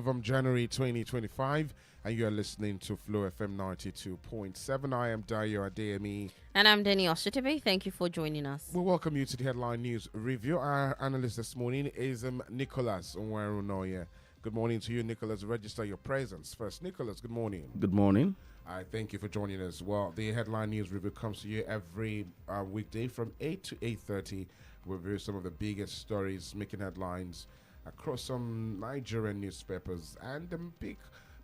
of January 2025, and you're listening to Flow FM 92.7. I am Adeyemi. And I'm Danielle. Shitta-Bey, thank you for joining us. We welcome you to the headline news review. Our analyst this morning is Nicholas Onwarunoye. Good morning to you, Nicholas. Register your presence first. Nicholas, good morning. Good morning. I thank you for joining us. Well, the headline news review comes to you every weekday from 8 to 8:30. We review some of the biggest stories making headlines across some Nigerian newspapers and pick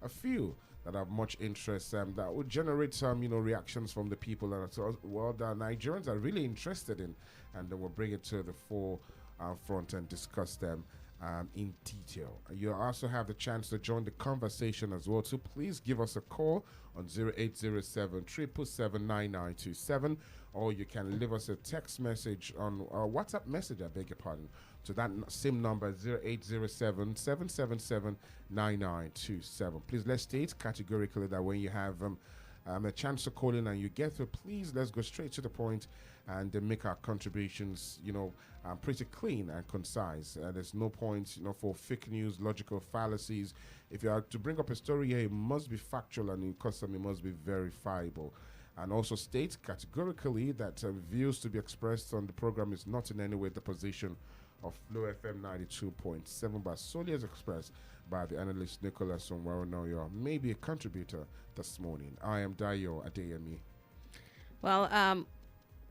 a few that have much interest that would generate some, reactions from the people and so, well, the Nigerians are really interested in, and then we'll bring it to the forefront and discuss them in detail. You also have the chance to join the conversation as well, so please give us a call on 0807 777 9927, or you can leave us a text message on WhatsApp message, I beg your pardon, to that same number 0807 777 9927. Please, let's state categorically that when you have a chance to call in and you get through, please let's go straight to the point and make our contributions, pretty clean and concise. There's no point, for fake news, logical fallacies. If you are to bring up a story here, it must be factual and it must be verifiable. And also state categorically that views to be expressed on the program is not in any way the position of Flow FM 92.7, but solely as expressed by the analyst Nicholas Onwarunoye, maybe a contributor this morning. I am Adeyemi. Well,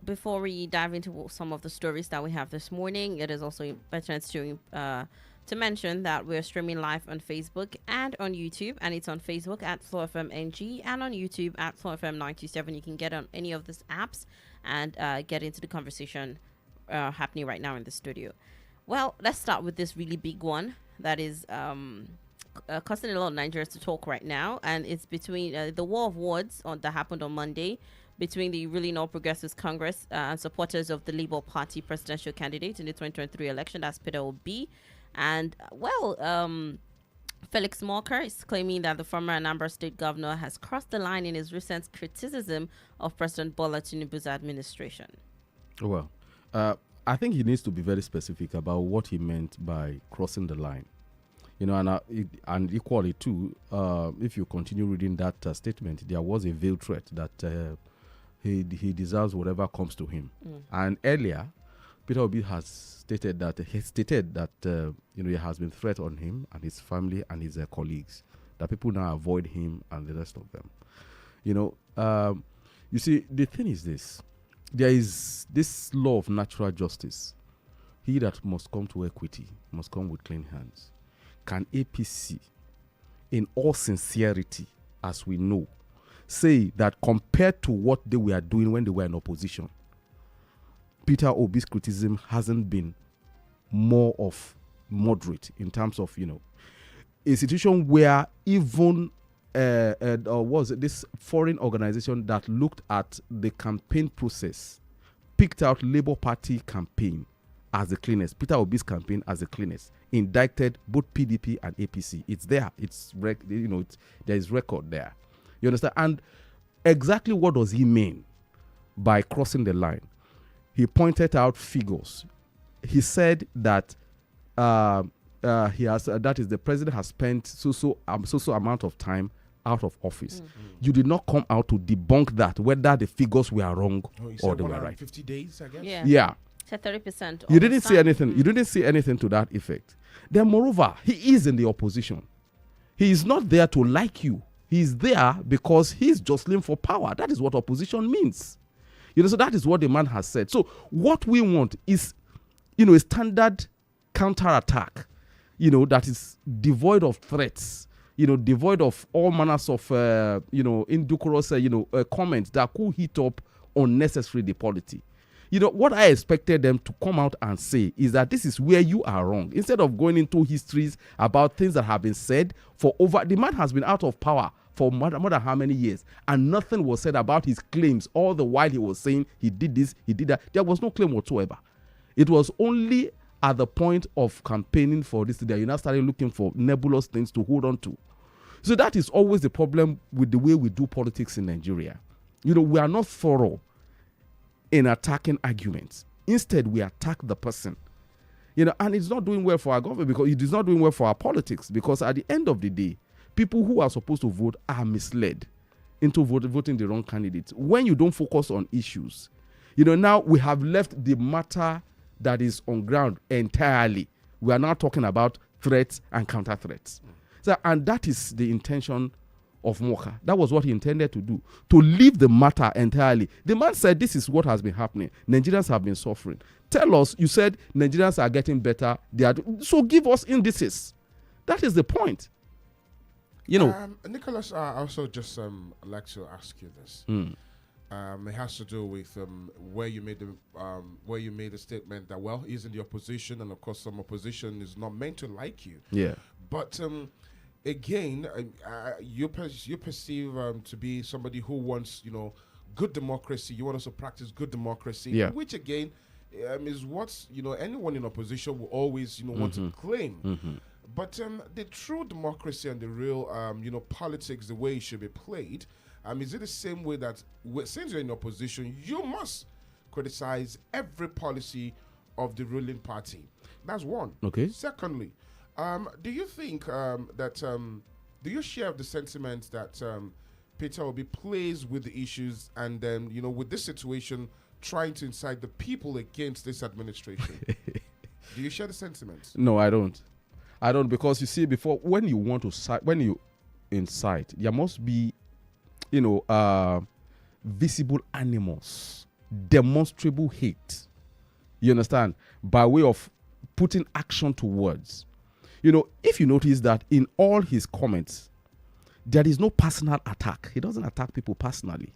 before we dive into some of the stories that we have this morning, it is also important to mention that we're streaming live on Facebook and on YouTube, and it's on Facebook at Flow FM NG and on YouTube at Flow FM 927. You can get on any of these apps and get into the conversation happening right now in the studio. Well, let's start with this really big one that is causing a lot of Nigerians to talk right now, and it's between the war of words that happened on Monday between the ruling All Progressives Congress and supporters of the Labour Party presidential candidate in the 2023 election, that's Peter Obi. And, Felix Morker is claiming that the former Anambra State governor has crossed the line in his recent criticism of President Bola Tinubu's administration. Well, I think he needs to be very specific about what he meant by crossing the line. And equally too, if you continue reading that statement, there was a veiled threat that he deserves whatever comes to him. And earlier, Peter Obi has stated that he has been threat on him and his family and his colleagues, that people now avoid him and the rest of them. You see, the thing is this: there is this law of natural justice. He that must come to equity must come with clean hands. Can APC, in all sincerity, as we know, say that compared to what they were doing when they were in opposition, Peter Obi's criticism hasn't been more of moderate in terms of, a situation where even this foreign organization that looked at the campaign process picked out Labour Party campaign as the cleanest, Peter Obi's campaign as the cleanest, indicted both PDP and APC. It's there. There is record there. You understand? And exactly what does he mean by crossing the line? He pointed out figures. He said that the president has spent so amount of time out of office. You did not come out to debunk that, whether the figures were wrong or they were right. 50 days, I guess. Yeah. 30%. You didn't see anything. You didn't see anything to that effect. Then, moreover, he is in the opposition. He is not there to like you. He is there because he's jostling for power. That is what opposition means. So that is what the man has said. So what we want is, a standard counterattack, that is devoid of threats, devoid of all manners of, indecorous, comments that could hit up unnecessary the polity. What I expected them to come out and say is that this is where you are wrong. Instead of going into histories about things that have been said the man has been out of power for more than how many years, and nothing was said about his claims all the while he was saying he did this, he did that. There was no claim whatsoever. It was only at the point of campaigning for this that you now started looking for nebulous things to hold on to. So that is always the problem with the way we do politics in Nigeria. We are not thorough in attacking arguments. Instead, we attack the person. And it's not doing well for our government because it is not doing well for our politics, because at the end of the day, people who are supposed to vote are misled into voting the wrong candidates. When you don't focus on issues, now we have left the matter that is on ground entirely. We are now talking about threats and counter threats. So, and that is the intention of Moka. That was what he intended to do, to leave the matter entirely. The man said, this is what has been happening. Nigerians have been suffering. Tell us, you said Nigerians are getting better. So give us indices. That is the point. Nicholas, I also just like to ask you this. It has to do with where you made the statement that, well, he's in the opposition, and of course some opposition is not meant to like you. Yeah. But again, you perceive to be somebody who wants, good democracy. You want us to practice good democracy, which again is what anyone in opposition will always want to claim. But the true democracy and the real politics, the way it should be played, is it the same way that since you're in opposition, you must criticize every policy of the ruling party? That's one. Okay. Secondly, do you think do you share the sentiment that Peter will be pleased with the issues and then, with this situation, trying to incite the people against this administration? Do you share the sentiment? No, I don't. Because you see, before, when you incite, there must be, visible animus, demonstrable hate. You understand? By way of putting action to words. If you notice that in all his comments, there is no personal attack. He doesn't attack people personally.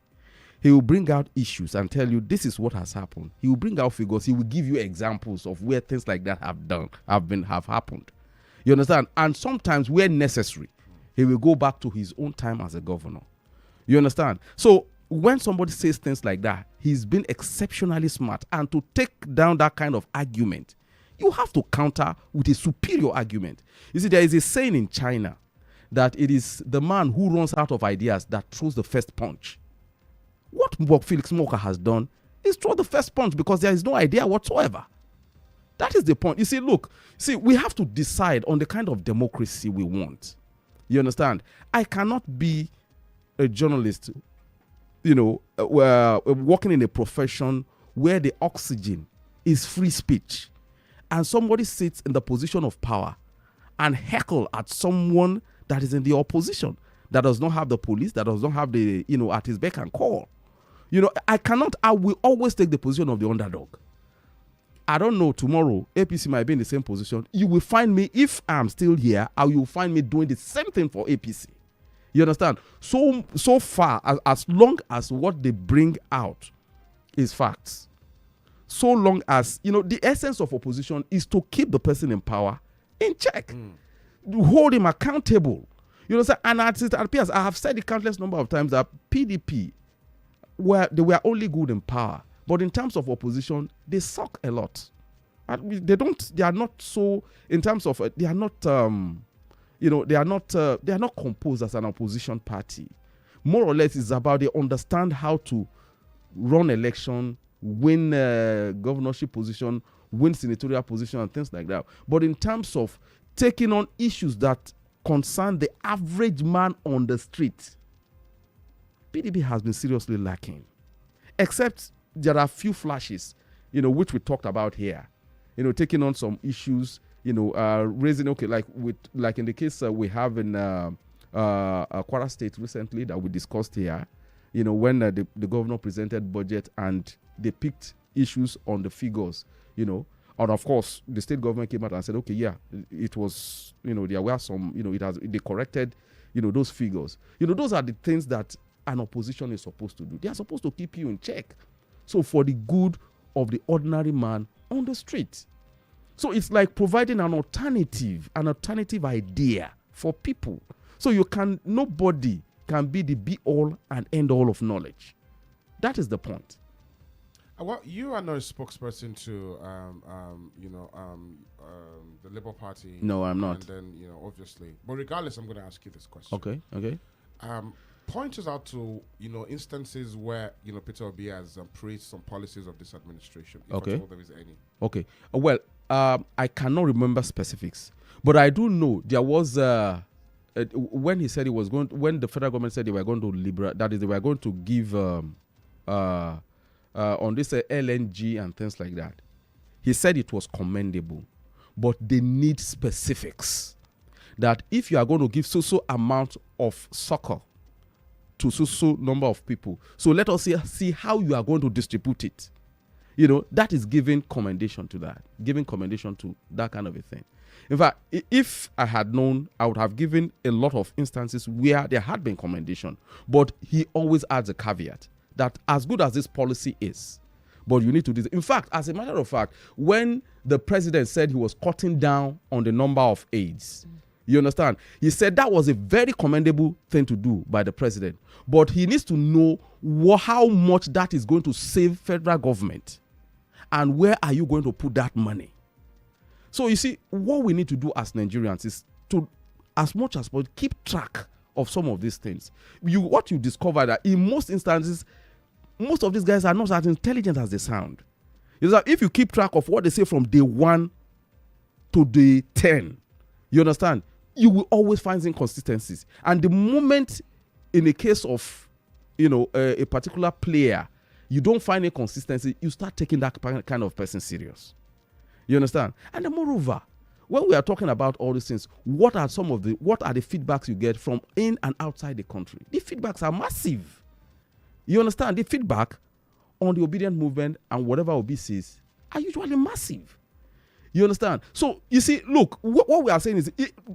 He will bring out issues and tell you this is what has happened. He will bring out figures. He will give you examples of where things like that have happened. You understand? And sometimes where necessary, he will go back to his own time as a governor. You understand? So when somebody says things like that, he's been exceptionally smart. And to take down that kind of argument, you have to counter with a superior argument. You see, there is a saying in China that it is the man who runs out of ideas that throws the first punch. What Felix Moka has done is throw the first punch because there is no idea whatsoever. That is the point. You see, we have to decide on the kind of democracy we want. You understand? I cannot be a journalist, working in a profession where the oxygen is free speech, and somebody sits in the position of power and heckle at someone that is in the opposition, that does not have the police, that does not have the, at his beck and call. I will always take the position of the underdog. I don't know, tomorrow, APC might be in the same position. You will find me, if I'm still here, you will find me doing the same thing for APC. You understand? So far, as long as what they bring out is facts, so long as, the essence of opposition is to keep the person in power in check, hold him accountable. You understand? And it appears, I have said it countless number of times that PDP, they were only good in power. But in terms of opposition, they suck a lot. They are not so, in terms of, they are not composed as an opposition party. More or less, it's about they understand how to run election, win governorship position, win senatorial position, and things like that. But in terms of taking on issues that concern the average man on the street, PDP has been seriously lacking. Except there are a few flashes, which we talked about here. Taking on some issues, raising, like in the case we have in Kwara State recently that we discussed here, when the governor presented budget and they picked issues on the figures, and of course the state government came out and said, okay, yeah, it was, there were some, they corrected, those figures. Those are the things that an opposition is supposed to do. They are supposed to keep you in check. So for the good of the ordinary man on the street. So it's like providing an alternative idea for people. So nobody can be the be all and end all of knowledge. That is the point. Well, you are not a spokesperson to, the Labour Party. No, I'm not. And then, obviously. But regardless, I'm going to ask you this question. Okay. Point us out to, instances where, Peter Obi has praised some policies of this administration, if at all there is any. Okay. Well, I cannot remember specifics, but I do know there was when he said he was going. When the federal government said they were going to liberate, that is, they were going to give on this LNG and things like that. He said it was commendable, but they need specifics. That if you are going to give so amount of succor to so number of people, so let us see how you are going to distribute it. You know, that is giving commendation to that, giving commendation to that kind of a thing. In fact, if I had known, I would have given a lot of instances where there had been commendation, but he always adds a caveat that as good as this policy is, but you need to do this. In fact, as a matter of fact, when the president said he was cutting down on the number of aides, you understand? He said that was a very commendable thing to do by the president, but he needs to know how much that is going to save federal government and where are you going to put that money. So you see, what we need to do as Nigerians is to, as much as possible, keep track of some of these things. What you discover that in most instances, most of these guys are not as intelligent as they sound. Is that if you keep track of what they say from day 1 to day 10, you understand, you will always find inconsistencies. And the moment, in a case of, you know, a particular player, you don't find a consistency, you start taking that kind of person serious. You understand? And then moreover, when we are talking about all these things, what are the feedbacks you get from in and outside the country? The feedbacks are massive. You understand? The feedback on the obedient movement and whatever Obi says are usually massive. You understand? So, you see, look, what we are saying is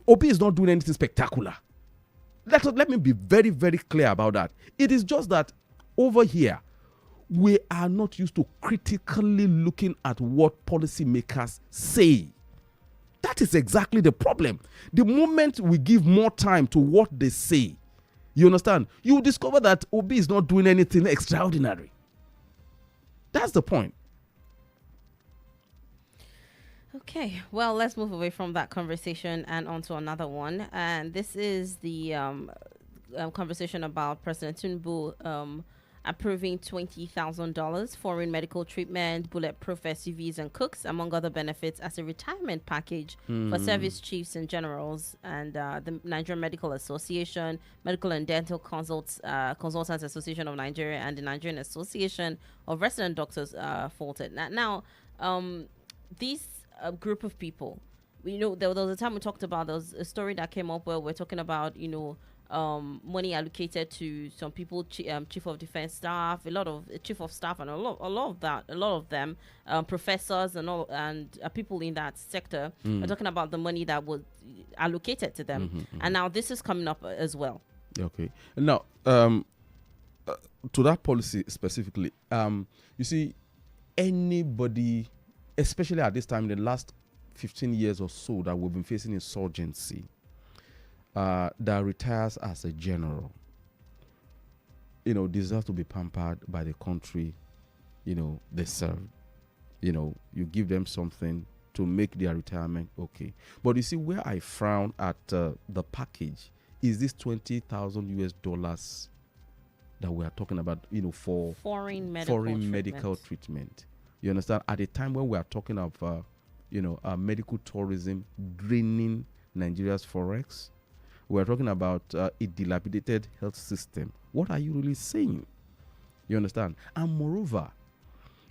Obi is not doing anything spectacular. Let me be very, very clear about that. It is just that over here, we are not used to critically looking at what policymakers say. That is exactly the problem. The moment we give more time to what they say, you understand, you will discover that Obi is not doing anything extraordinary. That's the point. Okay, well, let's move away from that conversation and onto another one. And this is the conversation about President Tinubu approving $20,000 foreign medical treatment, bulletproof SUVs and cooks, among other benefits, as a retirement package for service chiefs and generals. And the Nigerian Medical Association, Medical and Dental Consultants Association of Nigeria, and the Nigerian Association of Resident Doctors faulted. Now, these group of people, you know, there was a time we talked about, there was a story that came up where we're talking about, you know, money allocated to some people, chief of defense staff, a lot of chief of staff, and a lot of them, professors and all, and people in that sector. We're talking about the money that was allocated to them, and now this is coming up as well. Okay. Now, to that policy specifically, you see, anybody, especially at this time, in the last 15 years or so that we've been facing insurgency, that retires as a general, you know, deserves to be pampered by the country, you know, they serve. You know, you give them something to make their retirement okay. But you see, where I frown at the package is this $20,000 that we are talking about, you know, for foreign medical treatment. You understand? At a time when we are talking of, you know, medical tourism draining Nigeria's forex, we are talking about a dilapidated health system. What are you really saying? You understand? And moreover,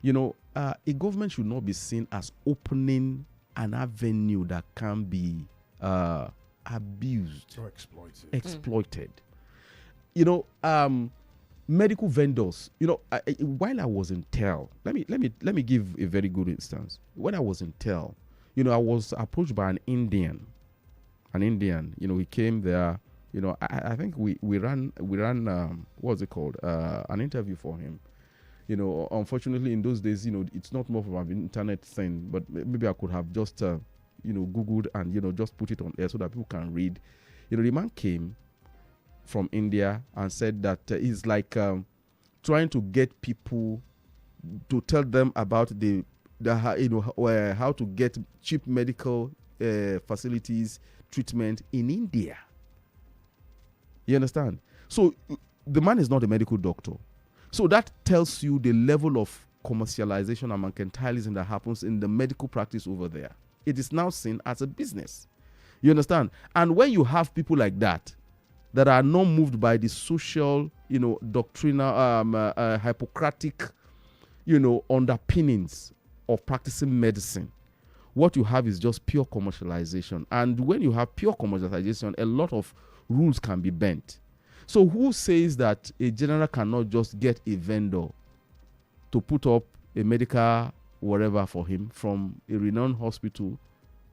you know, a government should not be seen as opening an avenue that can be abused or exploited. You know, medical vendors. You know, while I was in TEL, let me give a very good instance. When I was in TEL, you know, I was approached by an Indian. You know, he came there. You know, I think we ran what's it called? An interview for him. You know, unfortunately, in those days, you know, it's not more of an internet thing, but maybe I could have just, you know, Googled and, you know, just put it on air so that people can read. You know, the man came from India and said that he's like trying to get people to tell them about the you know, how to get cheap medical facilities, treatment in India. You understand? So the man is not a medical doctor. So that tells you the level of commercialization and mercantilism that happens in the medical practice over there. It is now seen as a business. You understand? And when you have people like that are not moved by the social, doctrinal, Hippocratic, underpinnings of practicing medicine, what you have is just pure commercialization. And when you have pure commercialization, a lot of rules can be bent. So who says that a general cannot just get a vendor to put up a medical whatever for him from a renowned hospital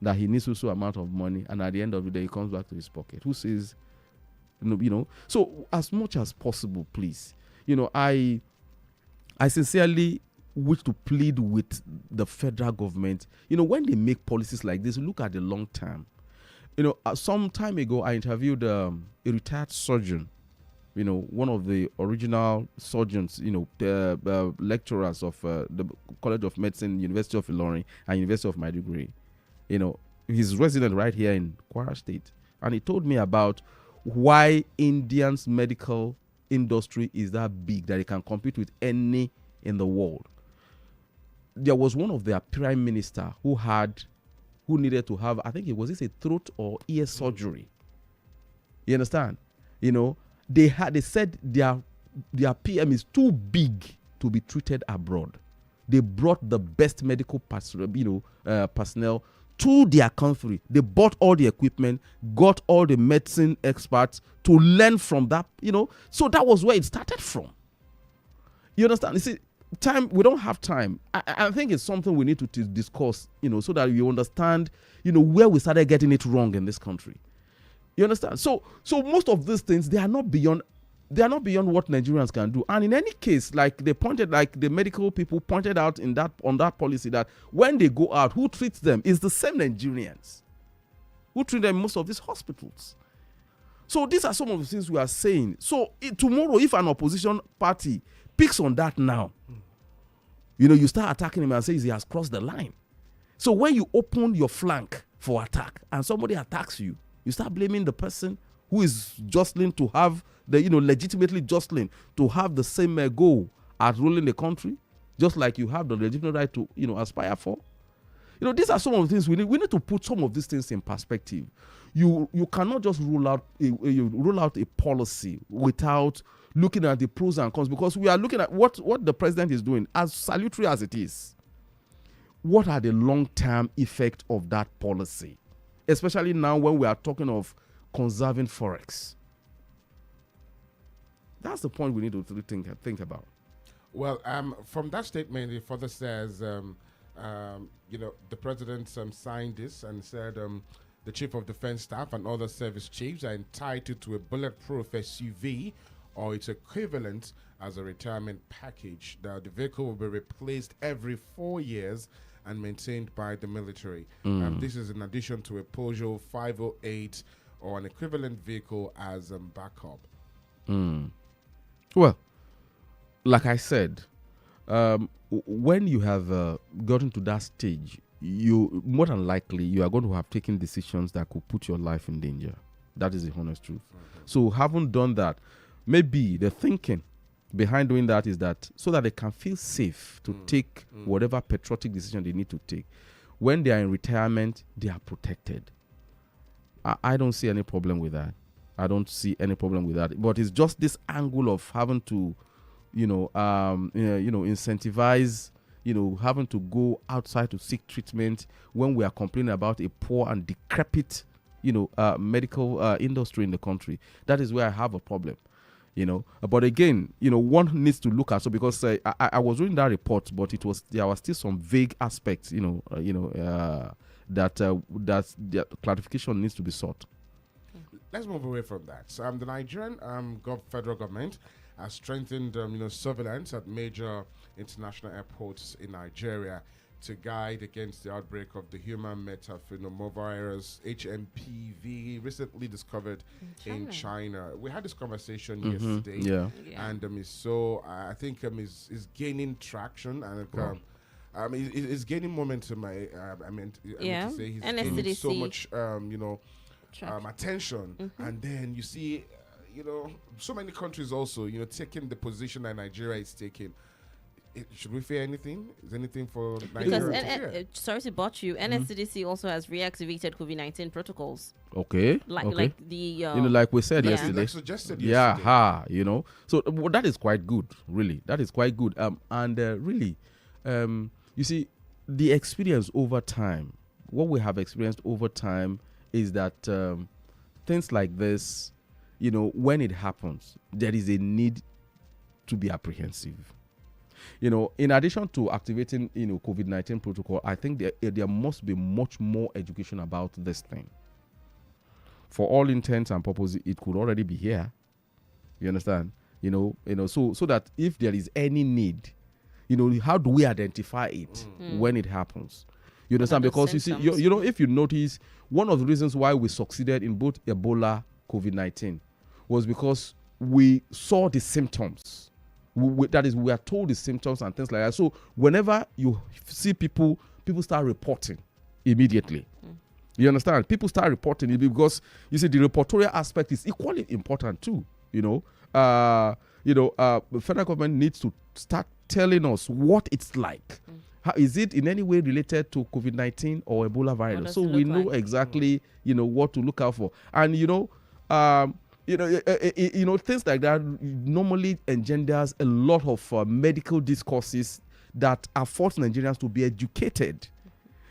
that he needs also amount of money, and at the end of the day he comes back to his pocket? Who says, So as much as possible, please, I sincerely wish to plead with the federal government. When they make policies like this, look at the long term. Some time ago I interviewed a retired surgeon, one of the original surgeons, the lecturers of the College of Medicine, University of Ilorin and University of Maiduguri. He's resident right here in Kwara State. And he told me about why Indians' medical industry is that big that it can compete with any in the world. There was one of their prime minister who needed to have, I think it was a throat or ear surgery. You understand? They said their PM is too big to be treated abroad. They brought the best medical personnel to their country. They bought all the equipment, got all the medicine experts to learn from that, So that was where it started from. You understand? You see, we don't have time. I think it's something we need to discuss, so that you understand, where we started getting it wrong in this country. You understand? So most of these things, they are not beyond what Nigerians can do. And in any case, like the medical people pointed out on that policy, that when they go out, who treats them is the same Nigerians who treat them in most of these hospitals. So these are some of the things we are saying. So tomorrow, if an opposition party picks on that now, you start attacking him and say he has crossed the line. So when you open your flank for attack and somebody attacks you, you start blaming the person who is jostling to have legitimately jostling to have the same goal as ruling the country, just like you have the legitimate right to, aspire for. These are some of the things we need to put some of these things in perspective. You cannot just roll out a policy without looking at the pros and cons, because we are looking at what the president is doing, as salutary as it is. What are the long-term effects of that policy? Especially now when we are talking of conserving forex. That's the point we need to think about. Well, from that statement, it further says, the president signed this and said the chief of defense staff and other service chiefs are entitled to a bulletproof SUV or its equivalent as a retirement package. The vehicle will be replaced every 4 years and maintained by the military. This is in addition to a Peugeot 508 or an equivalent vehicle as backup. Well, like I said, when you have gotten to that stage, you more than likely you are going to have taken decisions that could put your life in danger. That is the honest truth. So having done that, maybe the thinking behind doing that is that so that they can feel safe to take whatever patriotic decision they need to take. When they are in retirement, they are protected. I don't see any problem with that. But it's just this angle of having to, incentivize, having to go outside to seek treatment when we are complaining about a poor and decrepit, medical industry in the country. That is where I have a problem. But again, one needs to look at, so because I was reading that report, but there was still some vague aspects, that clarification needs to be sought. Let's move away from that. So, the Nigerian federal government has strengthened, surveillance at major international airports in Nigeria to guide against the outbreak of the human metapneumovirus (HMPV) recently discovered in China. We had this conversation yesterday, and I think is gaining traction and is gaining momentum. I meant to say he's gaining so much, attention, and then you see, so many countries also, taking the position that Nigeria is taking. Should we fear anything? Is anything for Because Nigeria to fear? sorry to botch you, NSCDC also has reactivated COVID-19 protocols, Okay. like okay. like the Like we said Yeah. yesterday. Like suggested Yeah, yesterday. so that is quite good, really. That is quite good. And really, you see, the experience over time, what we have experienced over time is that things like this, when it happens, there is a need to be apprehensive. In addition to activating, COVID-19 protocol, I think there must be much more education about this thing. For all intents and purposes, it could already be here. You understand? So that if there is any need, how do we identify it when it happens? You understand? What are the Because you see, symptoms? if you notice, one of the reasons why we succeeded in both Ebola, COVID-19 was because we saw the symptoms. That is, we are told the symptoms and things like that. So whenever you see people start reporting immediately. You understand? People start reporting it because you see the reportorial aspect is equally important too. The federal government needs to start telling us what it's like. How, is it in any way related to COVID-19 or Ebola virus? So does it we look know like? exactly what to look out for. And things like that normally engenders a lot of medical discourses that are forced Nigerians to be educated.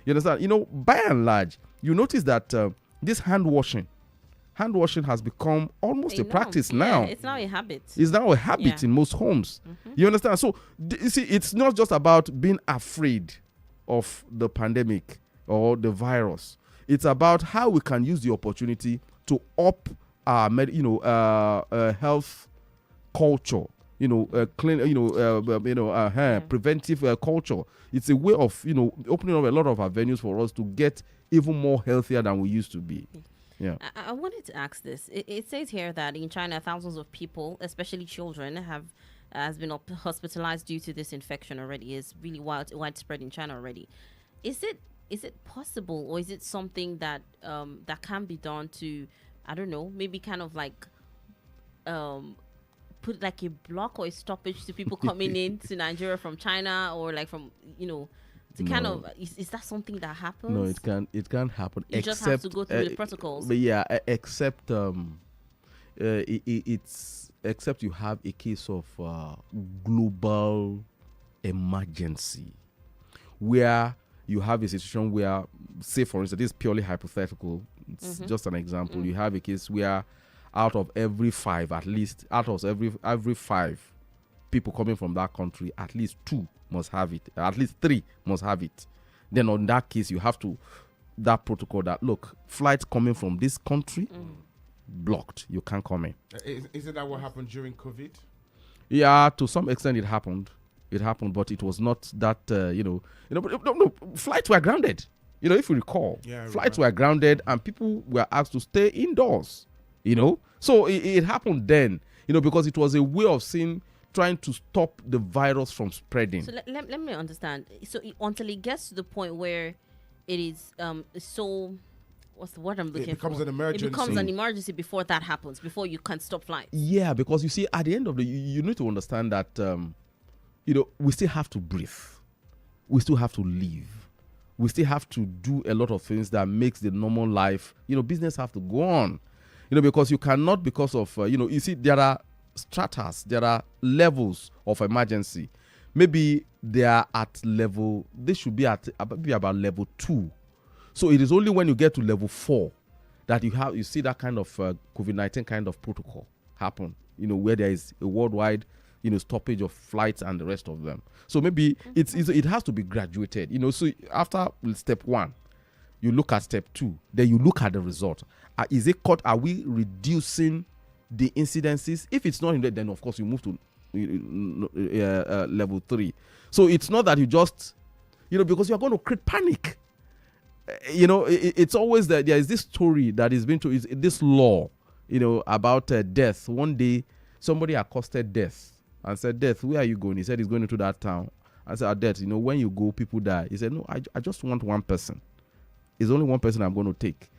You understand? By and large, you notice that this hand washing has become almost a norm. practice Yeah, now. it's now a habit. It's now a habit Yeah. in most homes. You understand? So, you see, it's not just about being afraid of the pandemic or the virus. It's about how we can use the opportunity to up our health culture. Clean, preventive culture. It's a way of opening up a lot of avenues for us to get even more healthier than we used to be. Yeah. I wanted to ask this. It says here that in China, thousands of people, especially children, has been hospitalized due to this infection already. It's really widespread in China already. Is it possible, or is it something that that can be done to, I don't know, maybe kind of like put like a block or a stoppage to people coming into Nigeria from China, or like from to kind of is that something that happens? No, it can't happen. You just have to go through the protocols. But yeah, except it's except you have a case of global emergency where you have a situation where, say for instance, this is purely hypothetical. It's just an example. You have a case where out of every five people coming from that country, at least 2 must have it, at least 3 must have it. Then on that case, you have to that protocol that look, flights coming from this country blocked, you can't come in. Isn't that what happened during COVID? Yeah, to some extent it happened, but it was not that no, flights were grounded. If you recall, flights were grounded and people were asked to stay indoors. So it happened then, because it was a way of trying to stop the virus from spreading. So let me understand. So until it gets to the point where it is so, what's the word I'm looking for? It becomes an emergency. It becomes an emergency before that happens, before you can stop flights. Yeah, because you see, at the end of you need to understand that we still have to breathe, we still have to live, we still have to do a lot of things that makes the normal life. Business have to go on. Because you cannot, because of you see, there are stratas, there are levels of emergency. Maybe they are at level, they should be at maybe about level 2. So it is only when you get to level 4 that you see that kind of COVID-19 kind of protocol happen, where there is a worldwide stoppage of flights and the rest of them. So maybe it has to be graduated. So after step 1, you look at step 2, then you look at the result. Is it cut? Are we reducing the incidences? If it's not in there, then of course you move to level 3. So it's not that you just, because you're going to create panic. It's always that there is this story that is being told, this law, about death. One day, somebody accosted Death and said, "Death, where are you going?" He said he's going into that town. I said, "Death, when you go, people die." He said, "No, I just want one person. It's only one person I'm going to take."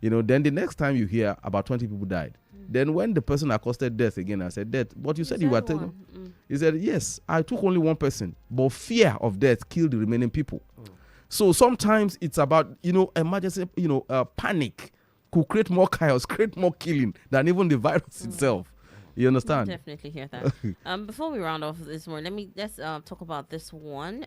Then the next time you hear about 20 people died. Then when the person accosted Death again, I said, "Death, but you said you were taking." He said, yes, I took only one person, but fear of death killed the remaining people. So sometimes it's about, emergency, panic could create more chaos, create more killing than even the virus itself. You understand? Definitely hear that. Before we round off this one, let's talk about this one.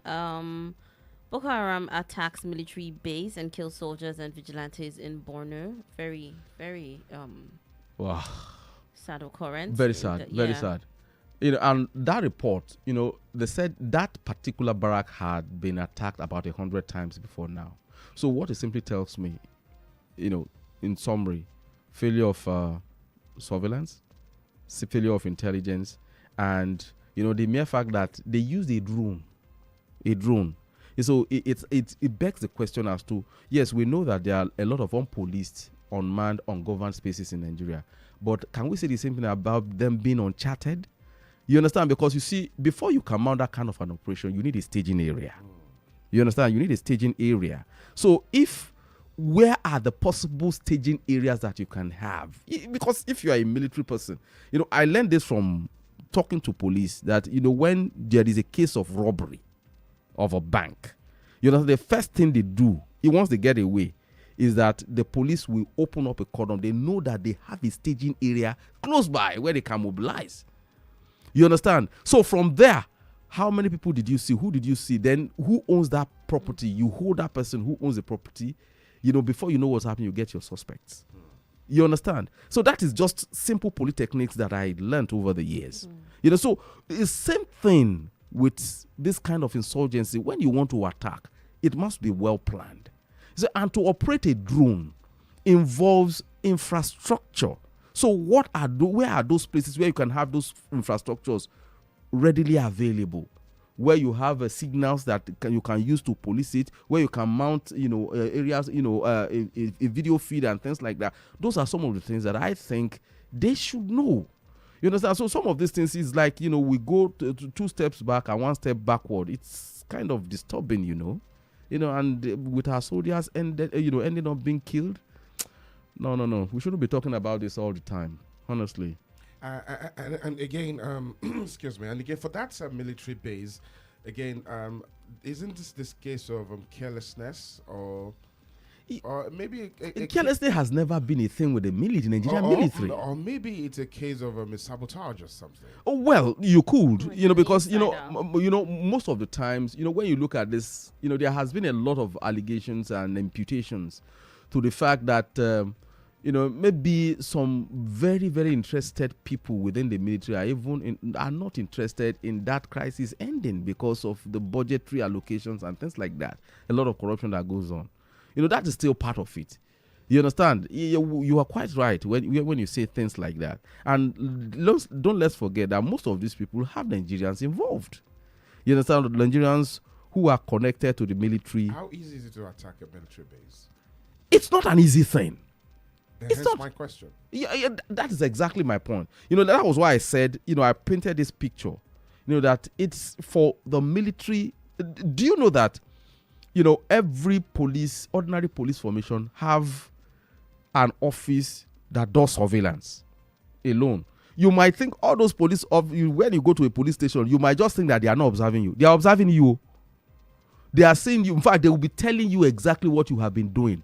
Boko Haram attacks military base and kills soldiers and vigilantes in Borno. Very, very Wow. sad occurrence. Very sad. Very sad. And that report, they said that particular barrack had been attacked about 100 times before now. So what it simply tells me, in summary, failure of surveillance, failure of intelligence, and the mere fact that they used a drone. So it begs the question as to, yes, we know that there are a lot of unpoliced, unmanned, ungoverned spaces in Nigeria, but can we say the same thing about them being uncharted? You understand? Because you see, before you can mount that kind of an operation, you need a staging area. You understand? You need a staging area. So where are the possible staging areas that you can have? Because if you are a military person, I learned this from talking to police that, when there is a case of robbery of a bank, the first thing they do, once they get away, is that the police will open up a cordon. They know that they have a staging area close by where they can mobilize. You understand? So from there, how many people did you see? Who did you see? Then who owns that property? You hold that person who owns the property. Before you know what's happening, you get your suspects. You understand? So that is just simple polytechnics that I learned over the years. So it's the same thing with this kind of insurgency. When you want to attack, it must be well planned. So, and to operate a drone involves infrastructure. So where are those places where you can have those infrastructures readily available, where you have signals that you can use to police it, where you can mount, areas, a video feed and things like that. Those are some of the things that I think they should know. You understand? So some of these things is like, we go to 2 steps back and 1 step backward. It's kind of disturbing, and with our soldiers ending up being killed. No. We shouldn't be talking about this all the time, honestly. And again, excuse me. And again, for that military base, again, isn't this case of carelessness or maybe carelessness has never been a thing with the Nigerian military, or maybe it's a case of sabotage or something. Oh well, you could, because most of the times, when you look at this, there has been a lot of allegations and imputations to the fact that. Maybe some very, very interested people within the military are not interested in that crisis ending because of the budgetary allocations and things like that. A lot of corruption that goes on. That is still part of it. You understand? You are quite right when you say things like that. And let's forget that most of these people have Nigerians involved. You understand? Nigerians who are connected to the military. How easy is it to attack a military base? It's not an easy thing. It's not my question. Yeah, that is exactly my point. That was why I said, I painted this picture, that it's for the military. Do you know that, every ordinary police formation have an office that does surveillance alone? You might think all those police when you go to a police station, you might just think that they are not observing you. They are observing you. They are seeing you. In fact, they will be telling you exactly what you have been doing.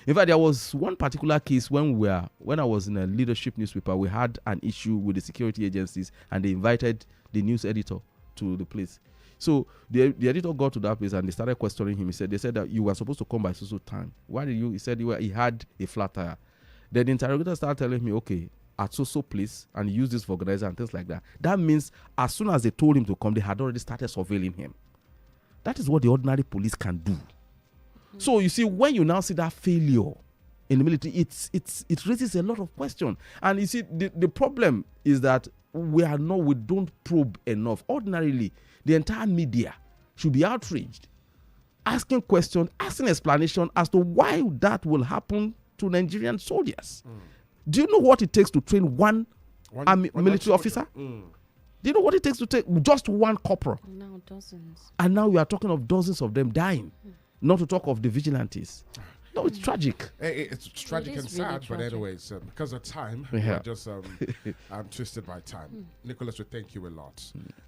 In fact, there was one particular case when I was in a leadership newspaper, we had an issue with the security agencies and they invited the news editor to the place. So the editor got to that place and they started questioning him. They said that you were supposed to come by so time. Why did you? He said he had a flat tire. Then the interrogator started telling me, okay, at so place and use this for organizer and things like that. That means as soon as they told him to come, they had already started surveilling him. That is what the ordinary police can do. So you see, when you now see that failure in the military, it raises a lot of questions. And you see, the problem is that we don't probe enough. Ordinarily, the entire media should be outraged, asking questions, asking explanation as to why that will happen to Nigerian soldiers. Do you know what it takes to train one military officer? Do you know what it takes to take just one corporal? Now dozens. And now we are talking of dozens of them dying. Not to talk of the vigilantes. No, it's tragic. It's tragic is and really sad, but tragic. anyways, because of time, Yeah. we're just I'm twisted by time. Nicholas, we thank you a lot.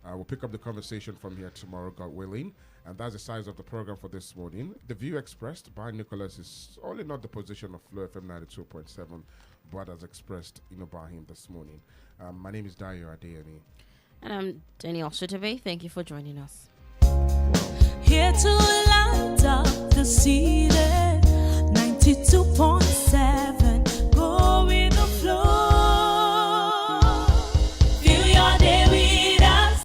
We'll pick up the conversation from here tomorrow, God willing. And that's the size of the program for this morning. The view expressed by Nicholas is only not the position of Flow FM 92.7, but as expressed, by him this morning. My name is Adeyemi. And I'm Danielle Shitta-Bey. Thank you for joining us. Here to light up the sea.